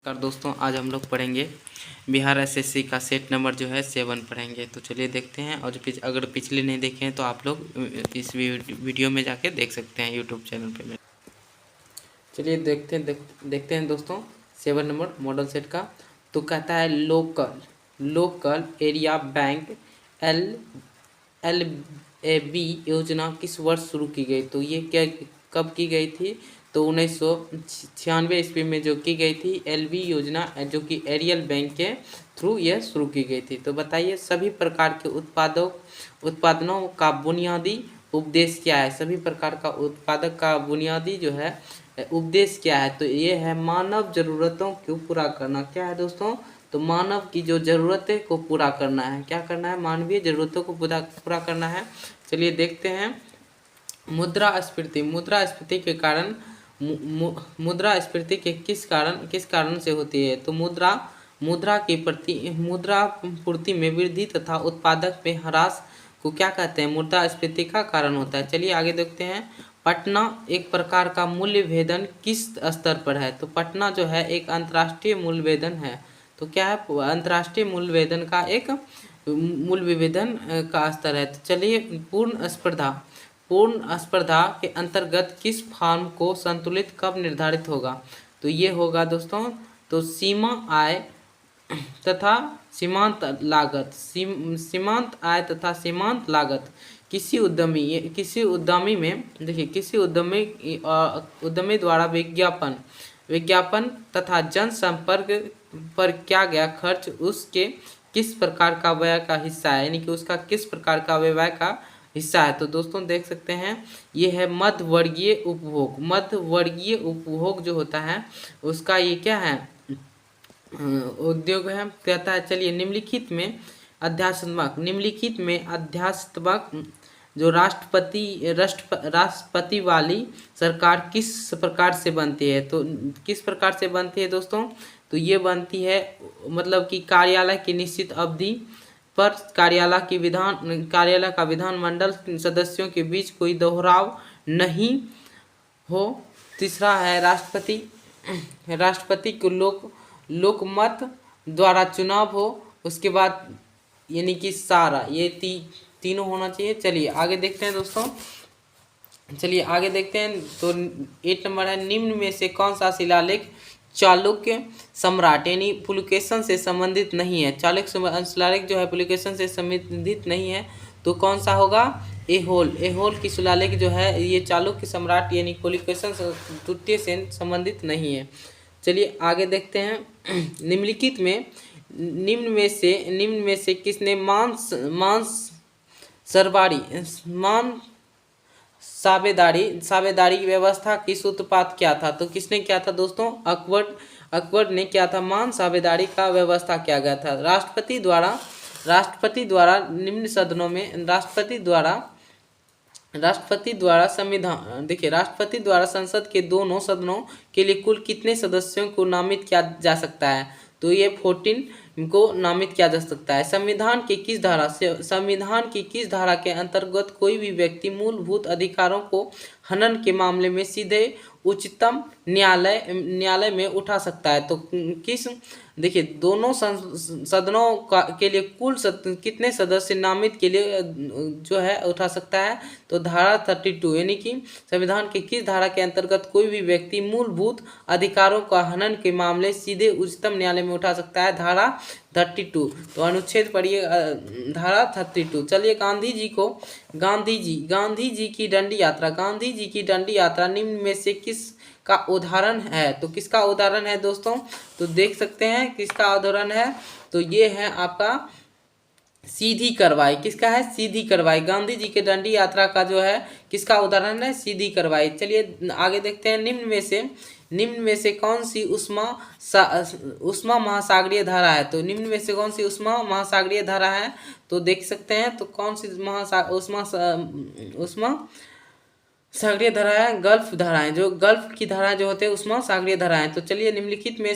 नमस्कार दोस्तों, आज हम लोग पढ़ेंगे बिहार एसएससी का सेट नंबर जो है 7 पढ़ेंगे। तो चलिए देखते हैं। और अगर पिछले नहीं देखे हैं तो आप लोग इस वीडियो में जाके देख सकते हैं यूट्यूब चैनल पे। चलिए देखते हैं दोस्तों 7 नंबर मॉडल सेट का। तो कहता है लोकल एरिया बैंक LAB योजना किस वर्ष शुरू की गई। तो ये क्या कब की गई थी। तो 1996 ईस्वी में जो की गई थी LB योजना, जो कि एरियल बैंक के थ्रू यह शुरू की गई थी। तो बताइए सभी प्रकार के उत्पादनों का बुनियादी उपदेश क्या है। सभी प्रकार का उत्पादक का बुनियादी जो है उपदेश क्या है। तो ये है मानव जरूरतों को पूरा करना। क्या है दोस्तों। तो मानव की जो ज़रूरतें को पूरा करना है। क्या करना है। मानवीय ज़रूरतों को पूरा करना है। चलिए देखते हैं। मुद्रास्फीति के कारण मुद्रास्फीति के किस कारण से होती है। तो मुद्रा पूर्ति में वृद्धि तथा उत्पादक में ह्रास को क्या कहते हैं। मुद्रास्फीति का कारण होता है। चलिए आगे देखते हैं। पटना एक प्रकार का मूल्य भेदन किस स्तर पर है। तो पटना जो है एक अंतर्राष्ट्रीय मूल्य भेदन है। तो क्या है। अंतर्राष्ट्रीय मूल्य भेदन का एक मूल्य विभेदन का स्तर है। तो चलिए पूर्ण स्पर्धा के अंतर्गत किस फर्म को संतुलित कब निर्धारित होगा। तो ये होगा दोस्तों। तो सीमा आय तथा सीमांत लागत किसी उद्यमी में देखिए उद्यमी द्वारा विज्ञापन तथा जनसंपर्क पर किया गया खर्च उसके किस प्रकार का व्यय का हिस्सा है। यानी कि उसका किस प्रकार का व्यय का हिस्सा है। तो दोस्तों देख सकते हैं ये है मध्यवर्गीय उपभोग जो होता है उसका ये क्या है उद्योग है कहता है। चलिए निम्नलिखित में अध्यात्मक जो राष्ट्रपति वाली सरकार किस प्रकार से बनती है। तो किस प्रकार से बनती है दोस्तों। तो ये बनती है मतलब कि कार्यालय की निश्चित अवधि पर कार्यालय का विधानमंडल सदस्यों के बीच कोई दोहराव नहीं हो। तीसरा है राष्ट्रपति को लोकमत द्वारा चुनाव हो। उसके बाद यानी कि सारा ये तीनों होना चाहिए। चलिए आगे देखते हैं दोस्तों। तो 8 नंबर है। निम्न में से कौन सा शिलालेख चालुक्य सम्राट यानी पुलकेशन से संबंधित नहीं है। चालुक्य शिलालेख जो है पुलकेशन से संबंधित नहीं है। तो कौन सा होगा। एहोल की शिलालेख जो है ये चालुक्य सम्राट यानी पुलकेशन तृतीय से संबंधित नहीं है। चलिए आगे देखते हैं। निम्न में से किसने साबेदारी की व्यवस्था की सूत्रपात किया था। तो किसने किया था दोस्तों। अकबर ने किया था। साबेदारी का व्यवस्था किया गया था राष्ट्रपति द्वारा निम्न सदनों में राष्ट्रपति द्वारा संविधान देखिए राष्ट्रपति द्वारा संसद के दोनों सदनों के लिए कुल कितने सदस्यों को नामित किया जा सकता है। तो ये 14 को नामित किया जा सकता है। संविधान की किस धारा के अंतर्गत कोई भी व्यक्ति मूलभूत अधिकारों को हनन के मामले में सीधे उच्चतम न्यायालय में उठा सकता है। तो किस देखिए दोनों सदनों के लिए कुल कितने सदस्य नामित के लिए जो है उठा सकता है। तो धारा 32 यानी कि संविधान के किस धारा के अंतर्गत कोई भी व्यक्ति मूलभूत अधिकारों का हनन के मामले सीधे उच्चतम न्यायालय में उठा सकता है। धारा 32। तो अनुच्छेद पढ़िए धारा 32। चलिए गांधी जी की दंडी यात्रा निम्न में से किस का उदाहरण है। तो किसका उदाहरण है दोस्तों। तो देख सकते हैं किसका उदाहरण है। तो ये है आपका सीधी कार्रवाई। किसका है। सीधी कार्रवाई। गांधी जी के दंडी यात्रा का जो है किसका उदाहरण है। सीधी कार्रवाई। चलिए आगे देखते हैं। निम्न में से कौन सी उष्मा महासागरीय धारा है। तो निम्न में से कौन सी उष्मा महासागरीय धारा है। तो देख सकते हैं। तो कौन सी उष्मा सागरीय धाराएं गल्फ धाराएं जो गल्फ की धाराएं जो होते हैं उष्मा सागरीय धाराएं। तो चलिए निम्नलिखित में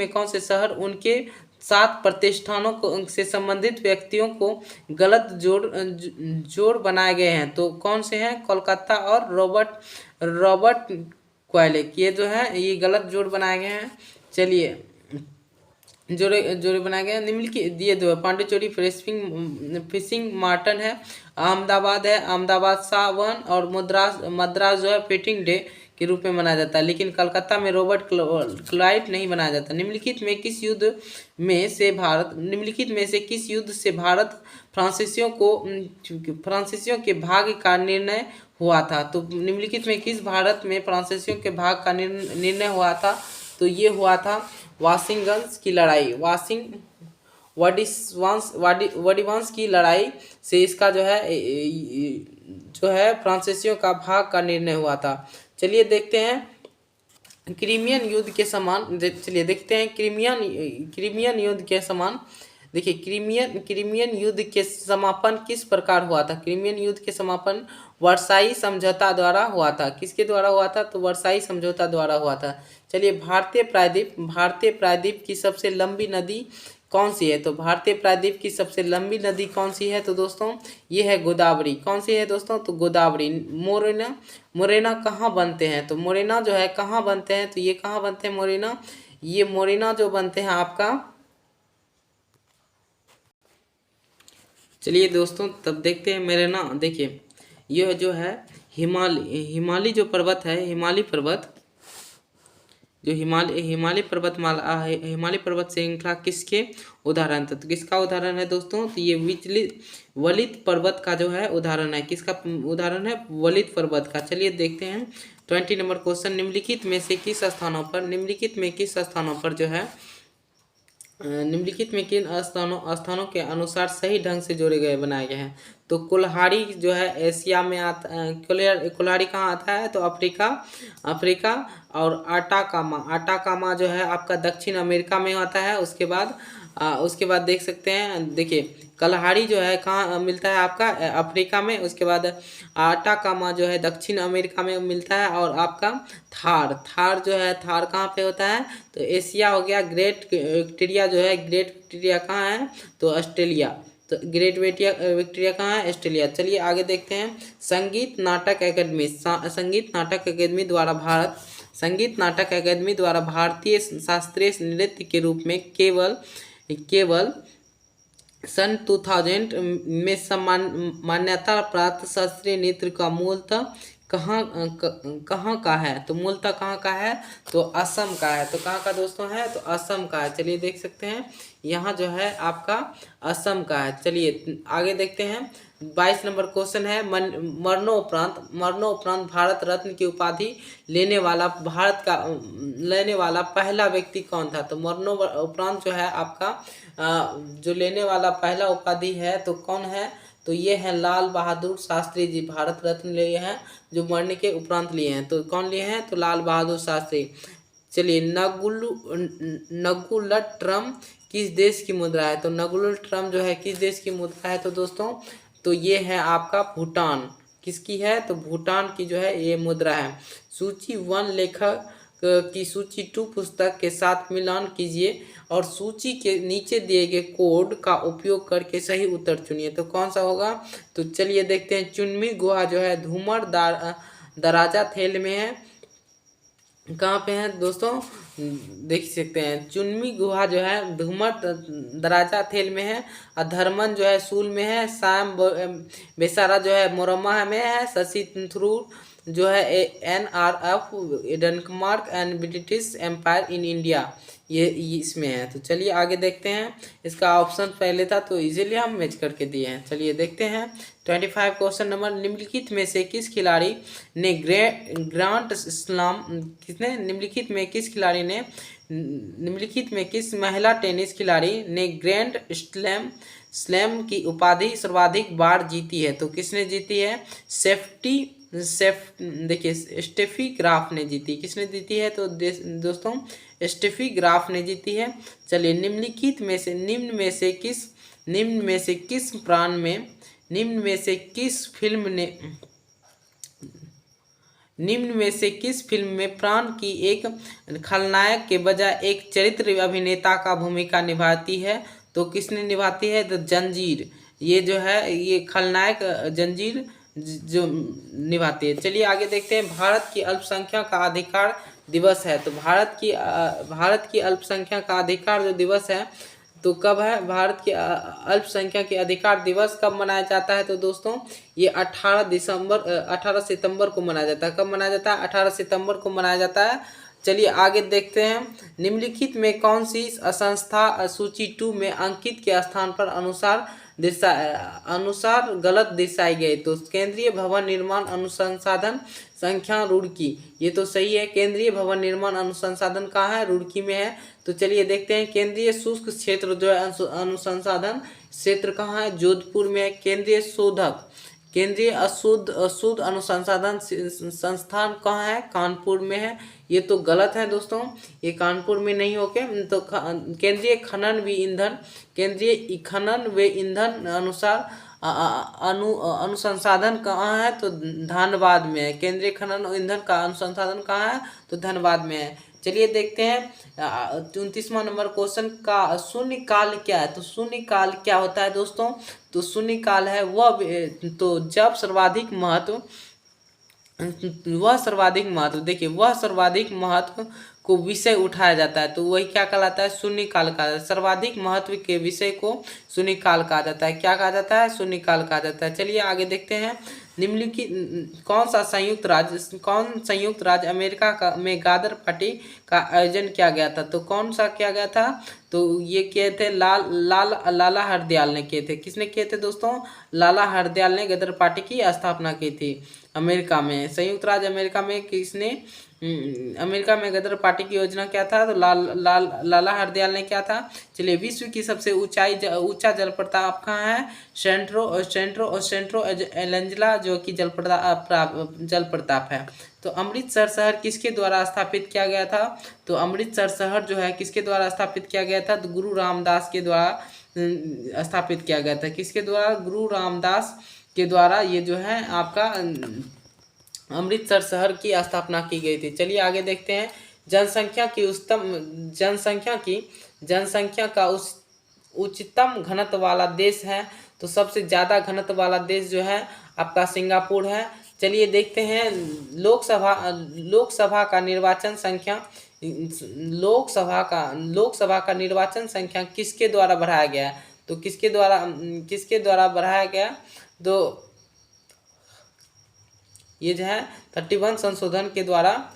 कौन से शहर उनके 7 प्रतिष्ठानों से संबंधित व्यक्तियों को गलत जोड़ बनाए गए हैं। तो कौन से हैं। कोलकाता और रॉबर्ट क्वाइलिक ये जो है ये गलत जोड़ बनाए गए हैं। चलिए जोड़े जोड़े बनाया गया निम्नलिखित दिए दो है पांडिचेरी फिशिंग मार्टन है, अहमदाबाद है, अहमदाबाद सावन, और मद्रास मद्रास जो है फिटिंग डे के रूप में मनाया जाता है। लेकिन कलकत्ता में रॉबर्ट क्लाइव नहीं मनाया जाता। निम्नलिखित में किस युद्ध से भारत फ्रांसीसियों के भाग का निर्णय हुआ था? तो निम्नलिखित में किस भारत में फ्रांसीसियों के भाग का निर्णय हुआ था? तो ये हुआ था वाशिंगटन की लड़ाई, वडिवांस की लड़ाई से इसका जो है फ्रांसीसियों का भाग का निर्णय हुआ था। चलिए देखते हैं क्रीमियन युद्ध के समान, चलिए देखते हैं क्रीमियन युद्ध के समान। देखिए क्रीमियन युद्ध के समापन किस प्रकार हुआ था? क्रीमियन युद्ध के समापन वर्साई समझौता द्वारा हुआ था। किसके द्वारा हुआ था? तो वर्साई समझौता द्वारा हुआ था। चलिए भारतीय प्रायद्वीप की सबसे लंबी नदी कौन सी है? तो भारतीय प्रायद्वीप की सबसे लंबी नदी कौन सी है? तो दोस्तों ये है गोदावरी। कौन सी है दोस्तों? तो गोदावरी। मोरेना कहाँ बनते हैं? तो मोरेना जो है कहाँ बनते हैं? तो ये कहाँ बनते हैं मोरेना? ये मोरेना जो बनते हैं आपका, चलिए दोस्तों तब देखते हैं मोरेना। देखिए यह जो है हिमालय जो पर्वत है, हिमालय पर्वत जो हिमालय पर्वतमाला है, हिमालय पर्वत श्रृंखला किसके उदाहरण था? तो किसका उदाहरण है दोस्तों? तो ये वलित पर्वत का जो है उदाहरण है। किसका उदाहरण है? वलित पर्वत का। चलिए देखते हैं 20 नंबर क्वेश्चन। निम्नलिखित में किस स्थानों पर जो है निम्नलिखित में किन स्थानों के अनुसार सही ढंग से जोड़े गए बनाए गए हैं? तो कुल्हाड़ी जो है एशिया में आता, कुल्हाड़ी कहाँ आता है? तो अफ्रीका। और आटाकामा जो है आपका दक्षिण अमेरिका में आता है। उसके बाद देख सकते हैं, देखिए कल्हाड़ी जो है कहाँ मिलता है? आपका अफ्रीका में। उसके बाद आटाकामा जो है दक्षिण अमेरिका में मिलता है। और आपका थार जो है, थार कहाँ पे होता है? तो एशिया हो गया। ग्रेट विक्टोरिया कहाँ है? तो ऑस्ट्रेलिया। तो ग्रेट विक्टोरिया कहाँ है? ऑस्ट्रेलिया। चलिए आगे देखते हैं संगीत नाटक अकादमी द्वारा भारतीय शास्त्रीय नृत्य के रूप में केवल सन 2000 में मान्यता प्राप्त शास्त्रीय नृत्य का मूलतः कहाँ का है? तो मूलतः कहाँ का है? तो असम का है। तो कहाँ का दोस्तों है? तो असम का है। चलिए देख सकते हैं यहाँ जो है आपका असम का है। चलिए आगे देखते हैं 22 नंबर क्वेश्चन है। मरणोपरांत भारत रत्न की उपाधि लेने वाला पहला व्यक्ति कौन था? तो मरणोपरांत जो है आपका जो लेने वाला पहला उपाधि है तो कौन है? तो ये है लाल बहादुर शास्त्री जी, भारत रत्न लिए हैं जो मरने के उपरांत लिए हैं। तो कौन लिए हैं? तो लाल बहादुर शास्त्री। चलिए नगुलट्रम किस देश की मुद्रा है? तो नगुलट्रम जो है किस देश की मुद्रा है? तो दोस्तों तो ये है आपका भूटान। किसकी है? तो भूटान की जो है ये मुद्रा है। सूची 1 लेखक की सूची 2 पुस्तक के साथ मिलान कीजिए और सूची के नीचे दिए गए कोड का उपयोग करके सही उत्तर चुनिए। तो कौन सा होगा? तो चलिए देखते हैं चुनमी गुहा जो है धूमर दराजा थेल में है। कहाँ पे है दोस्तों? देख सकते हैं चुनमी गुहा जो है धूमर दराजा थेल में है। अधर्मन जो है सूल में है। साम बेसारा जो है मोरमा में है। शशि थरूर जो है NRF Denmark and British empire in India ये इसमें है। तो चलिए आगे देखते हैं। इसका ऑप्शन पहले था तो इजीली हम मैच करके दिए हैं। चलिए देखते हैं 25 क्वेश्चन नंबर। निम्नलिखित में से किस खिलाड़ी ने निम्नलिखित में किस महिला टेनिस खिलाड़ी ने ग्रैंड स्लैम की उपाधि सर्वाधिक बार जीती है? तो किसने जीती है? देखिए स्टेफी ग्राफ ने जीती। किसने जीती है? तो दोस्तों स्टेफी ग्राफ ने जीती है। चलिए निम्न में से किस फिल्म में प्राण की एक खलनायक के बजाय एक चरित्र अभिनेता का भूमिका निभाती है? तो किसने निभाती है? तो जंजीर। ये जो है ये खलनायक जंजीर जो निभाती है। चलिए आगे देखते हैं भारत की अल्पसंख्यक का अधिकार दिवस है। तो भारत की अल्पसंख्यक का अधिकार जो दिवस है तो कब है, भारत की अल्पसंख्यक के अधिकार दिवस कब मनाया जाता है, तो दोस्तों ये 18 सितंबर को मनाया जाता है। कब मनाया जाता है, 18 सितंबर को मनाया जाता है। चलिए आगे देखते हैं, निम्नलिखित में कौन सी संस्था सूची 2 में अंकित के स्थान पर अनुसार गलत दर्शाई गई, तो केंद्रीय भवन निर्माण अनुसंधान संख्या रुड़की, ये तो सही है। केंद्रीय भवन निर्माण अनुसंधान कहाँ है, रुड़की में है। तो चलिए देखते हैं, केंद्रीय शुष्क क्षेत्र जो है अनुसंधान क्षेत्र कहाँ है, जोधपुर में है। केंद्रीय अशुद्ध अनुसंधान संस्थान कहाँ है, कानपुर में है। ये तो गलत है दोस्तों, ये कानपुर में नहीं होके तो केंद्रीय खनन व ईंधन अनुसार अनुसंधान कहाँ है, तो धनबाद में है। केंद्रीय खनन और ईंधन का अनुसंधान कहाँ है, तो धनबाद में है। चलिए देखते हैं 29वां नंबर क्वेश्चन का शून्य काल क्या है, तो शून्य काल क्या होता है दोस्तों, तो शून्य काल है वह तो जब सर्वाधिक महत्व देखिए वह सर्वाधिक महत्व को विषय उठाया जाता है, तो वही क्या कहलाता है, शून्य काल कहा, सर्वाधिक महत्व के विषय को शून्य काल कहा जाता है। क्या कहा जाता है, शून्य काल कहा जाता है। चलिए आगे देखते हैं, निम्नलिखित कौन संयुक्त राज्य अमेरिका में गादर पार्टी का आयोजन किया गया था, तो कौन सा किया गया था, तो ये किए थे लाला हरदयाल ने किए थे। किसने किए थे दोस्तों, लाला हरदयाल ने गदर पार्टी की स्थापना की थी अमेरिका में। संयुक्त राज्य अमेरिका में किसने अमेरिका में गदर पार्टी की योजना क्या था, तो लाला हरदयाल ने क्या था। चलिए विश्व की सबसे ऊंचा जलप्रपात कहाँ है, सेंट्रो एलेंजला जो कि जलप्रपात है। तो अमृतसर शहर किसके द्वारा स्थापित किया गया था, तो अमृतसर शहर जो है किसके द्वारा स्थापित किया गया था, तो गुरु रामदास के द्वारा स्थापित किया गया था। किसके द्वारा, गुरु रामदास के द्वारा ये जो है आपका अमृतसर शहर की स्थापना की गई थी। चलिए आगे देखते हैं, जनसंख्या का उच्चतम घनत्व वाला देश है, तो सबसे ज़्यादा घनत्व वाला देश जो है आपका सिंगापुर है। चलिए देखते हैं, लोकसभा का निर्वाचन संख्या किसके द्वारा बढ़ाया गया, तो किसके द्वारा बढ़ाया गया, तो ये जो है 31 संशोधन के द्वारा,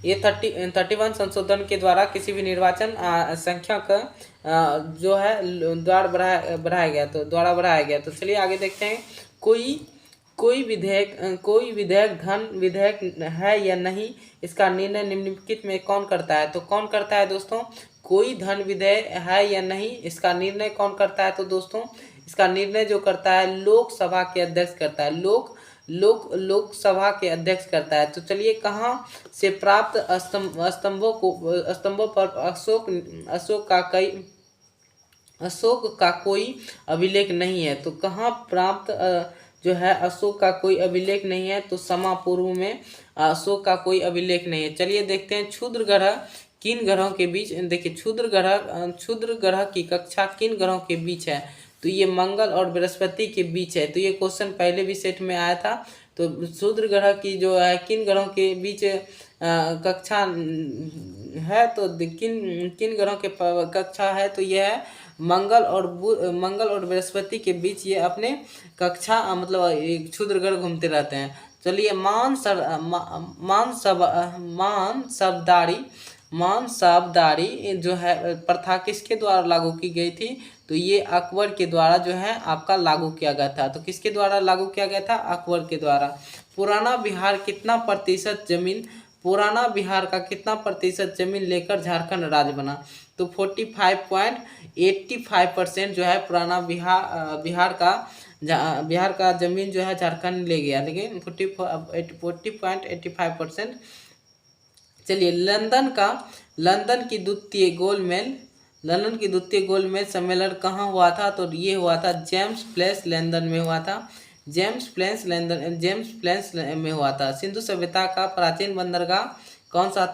ये 31 संशोधन के द्वारा किसी भी निर्वाचन संख्या का जो है द्वारा बढ़ाया गया। तो चलिए आगे देखते हैं, कोई विधेयक धन विधेयक है या नहीं, इसका निर्णय निम्नलिखित में कौन करता है, तो कौन करता है दोस्तों, कोई धन विधेयक है या नहीं, इसका निर्णय कौन करता है, तो दोस्तों इसका निर्णय जो करता है लोकसभा के अध्यक्ष करता है, लोकसभा के अध्यक्ष करता है। तो चलिए कहाँ से प्राप्त स्तंभों पर अशोक का कोई अभिलेख नहीं है, तो कहाँ प्राप्त जो है अशोक का कोई अभिलेख नहीं है, तो समा पूर्व में अशोक का कोई अभिलेख नहीं है। चलिए देखते हैं, क्षुद्र ग्रह किन ग्रहों के बीच, देखिए क्षुद्र ग्रह की कक्षा किन ग्रहों के बीच है, तो ये मंगल और बृहस्पति के बीच है। तो ये क्वेश्चन पहले भी सेट में आया था। तो क्षुद्र ग्रह की जो है किन ग्रहों के बीच कक्षा है, तो किन ग्रहों के कक्षा है, तो यह है मंगल और बृहस्पति के बीच ये अपने कक्षा मतलब क्षुद्र ग्रह घूमते रहते हैं। चलिए मानसबदारी जो है प्रथा किसके द्वारा लागू की गई थी, तो ये अकबर के द्वारा जो है आपका लागू किया गया था। तो किसके द्वारा लागू किया गया था, अकबर के द्वारा। पुराना बिहार का कितना प्रतिशत जमीन लेकर झारखंड राज्य बना, तो 45.85% जो है पुराना बिहार का जमीन जो है झारखंड ले गया, लेकिन 40.85%। चलिए लंदन की द्वितीय गोलमेज सम्मेलन कहाँ हुआ था, तो ये हुआ था जेम्स प्लेस लंदन में हुआ था। जेम्स प्लेस में हुआ था। सिंधु सभ्यता का प्राचीन बंदरगाह कौन सा था,